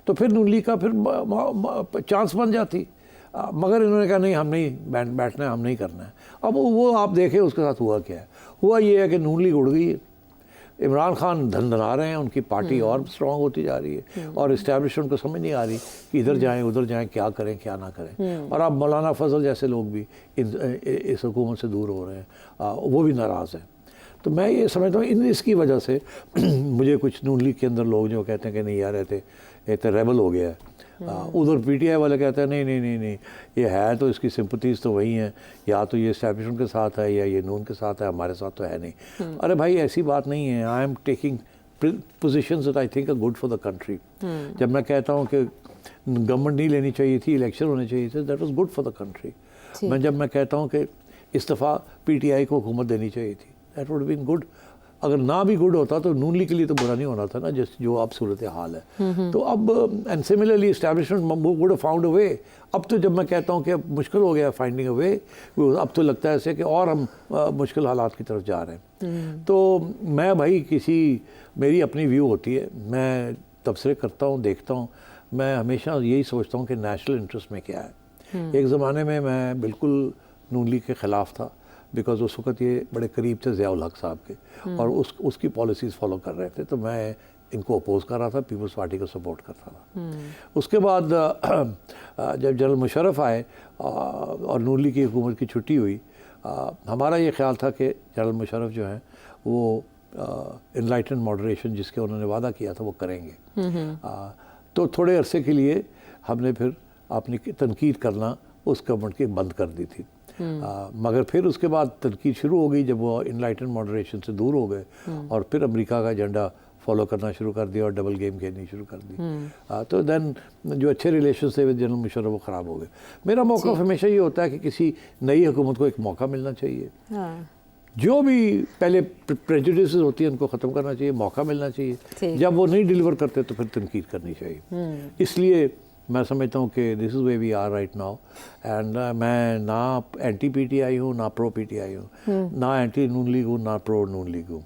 تو پھر نون لیگ کا پھر چانس بن جاتی. مگر انہوں نے کہا نہیں, ہم نہیں بیٹھنا ہے, ہم نہیں کرنا ہے. اب وہ آپ دیکھیں اس کے ساتھ ہوا کیا ہے. ہوا یہ ہے کہ نون لیگ اڑ گئی ہے, عمران خان دھندنا رہے ہیں, ان کی پارٹی اور اسٹرانگ ہوتی جا رہی ہے, اور اسٹیبلشمنٹ کو سمجھ نہیں آ رہی کہ ادھر جائیں ادھر جائیں, کیا کریں کیا نہ کریں. اور اب مولانا فضل جیسے لوگ بھی اس حکومت سے دور ہو رہے ہیں, وہ بھی ناراض ہیں. تو میں یہ سمجھتا ہوں اس کی وجہ سے مجھے کچھ نون لیگ کے اندر لوگ جو کہتے ہیں کہ نہیں یار یہ تو ریبل ہو گیا ہے, ادھر پی ٹی آئی والے کہتے ہیں نہیں نہیں نہیں نہیں, یہ ہے تو اس کی سمپتیز تو وہی ہیں, یا تو یہ اسٹیبلشمنٹ کے ساتھ ہے یا یہ نون کے ساتھ ہے, ہمارے ساتھ تو ہے نہیں. ارے بھائی ایسی بات نہیں ہے. I am taking positions that I think are good for the country. جب میں کہتا ہوں کہ گورنمنٹ نہیں لینی چاہیے تھی, الیکشن ہونے چاہیے تھے, that was good for the country. جب میں کہتا ہوں کہ استعفیٰ پی ٹی آئی کو حکومت دینی چاہیے تھی, دیٹ وڈ بین گڈ. اگر نہ بھی گڈ ہوتا تو نون لیگ کے لیے تو برا نہیں ہونا تھا نا, جو اب صورت حال ہے. تو اب and similarly establishment would have found a way. اب تو جب میں کہتا ہوں کہ اب مشکل ہو گیا فائنڈنگ اے وے, اب تو لگتا ہے ایسے کہ اور ہم مشکل حالات کی طرف جا رہے ہیں. تو میں بھائی میری اپنی ویو ہوتی ہے, میں تبصرے کرتا ہوں, دیکھتا ہوں, میں ہمیشہ یہی سوچتا ہوں کہ نیشنل انٹرسٹ میں کیا ہے. ایک زمانے میں بالکل نون لیگ کے خلاف تھا, بیکاز اس وقت یہ بڑے قریب تھے ضیاء الحق صاحب کے, اور اس کی پالیسیز فالو کر رہے تھے, تو میں ان کو اپوز کر رہا تھا, پیپلز پارٹی کو سپورٹ کرتا تھا. اس کے بعد جب جنرل مشرف آئے اور نون لیگ کی حکومت کی چھٹی ہوئی, ہمارا یہ خیال تھا کہ جنرل مشرف جو ہیں وہ انلائٹن ماڈریشن جس کے انہوں نے وعدہ کیا تھا وہ کریں گے. تو تھوڑے عرصے کے لیے ہم نے پھر اپنی تنقید کرنا اس گورنمنٹ کی بند کر دی تھی. مگر پھر اس کے بعد تنقید شروع ہو گئی جب وہ انلائٹن ماڈریشن سے دور ہو گئے, اور پھر امریکہ کا ایجنڈا فالو کرنا شروع کر دیا اور ڈبل گیم کھیلنی شروع کر دی. تو دین جو اچھے ریلیشنز تھے ود جنرل مشرف وہ خراب ہو گئے. میرا موقف ہمیشہ یہ ہوتا ہے کہ کسی نئی حکومت کو ایک موقع ملنا چاہیے. جو بھی پہلے پریجوڈیسز ہوتی ہیں ان کو ختم کرنا چاہیے, موقع ملنا چاہیے. جب وہ نہیں ڈیلیور کرتے تو پھر تنقید کرنی چاہیے. اس لیے میں سمجھتا ہوں کہ this is way we are right now. And میں نہ اینٹی پی ٹی آئی ہوں, نہ پرو پی ٹی آئی ہوں, نہ اینٹی نون لیگ ہوں, نہ پرو نون لیگ ہوں,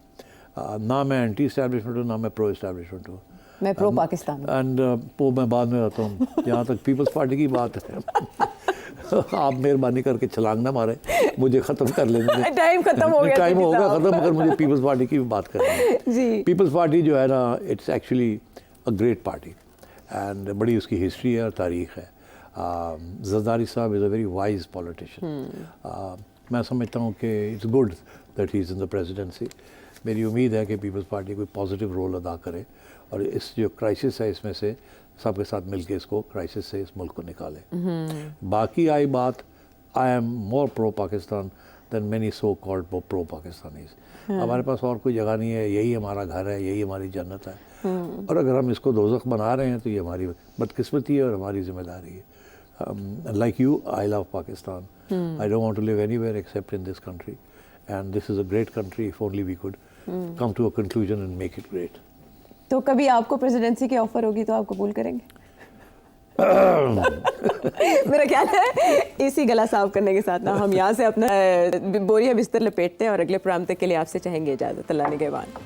نہ میں اینٹی اسٹیبلشمنٹ ہوں, نہ میں پرو اسٹیبلشمنٹ ہوں. میں پرو پاکستان ہوں. اینڈ وہ میں بعد میں آتا ہوں. جہاں تک پیپلز پارٹی کی بات ہے, آپ مہربانی کر کے چھلانگ نہ ماریں, مجھے ختم کر لیں. ٹائم ختم ہو گیا, ٹائم ہوگا ختم, مگر مجھے پیپلز پارٹی کی بھی بات کرنی ہے. پیپلز پارٹی جو ہے نا, it's actually a great party, and بڑی اس کی ہسٹری ہے اور تاریخ ہے. زرداری صاحب is a very wise politician. میں سمجھتا ہوں کہ it's good that he is in the presidency. میری امید ہے کہ پیپلز پارٹی کوئی پازیٹیو رول ادا کرے, اور اس جو کرائسس ہے اس میں سے سب کے ساتھ مل کے اس کو کرائسس سے اس ملک کو نکالے. باقی آئی بات, I am more pro Pakistan than many so called pro Pakistanis. ہمارے پاس اور کوئی جگہ نہیں ہے, یہی ہمارا گھر ہے, یہی ہماری جنت ہے. اور اگر ہم اس کو دوزخ بنا رہے ہیں تو یہ ہماری بدقسمتی ہے اور ہماری ذمہ داری ہے. Like you, I love Pakistan. I don't want to live anywhere except in this country, and this is a great country if only we could come to a conclusion and make it great. تو کبھی آپ کو presidency کی offer ہوگی تو آپ قبول کریں گے؟ میرا خیال ہے اسی گلا صاف کرنے کے ساتھ نا ہم یہاں سے اپنا بوریاں بستر لپیٹتے ہیں اور اگلے پروگرام تک کے لیے آپ سے چاہیں گے اجازت. اللہ نگہبان.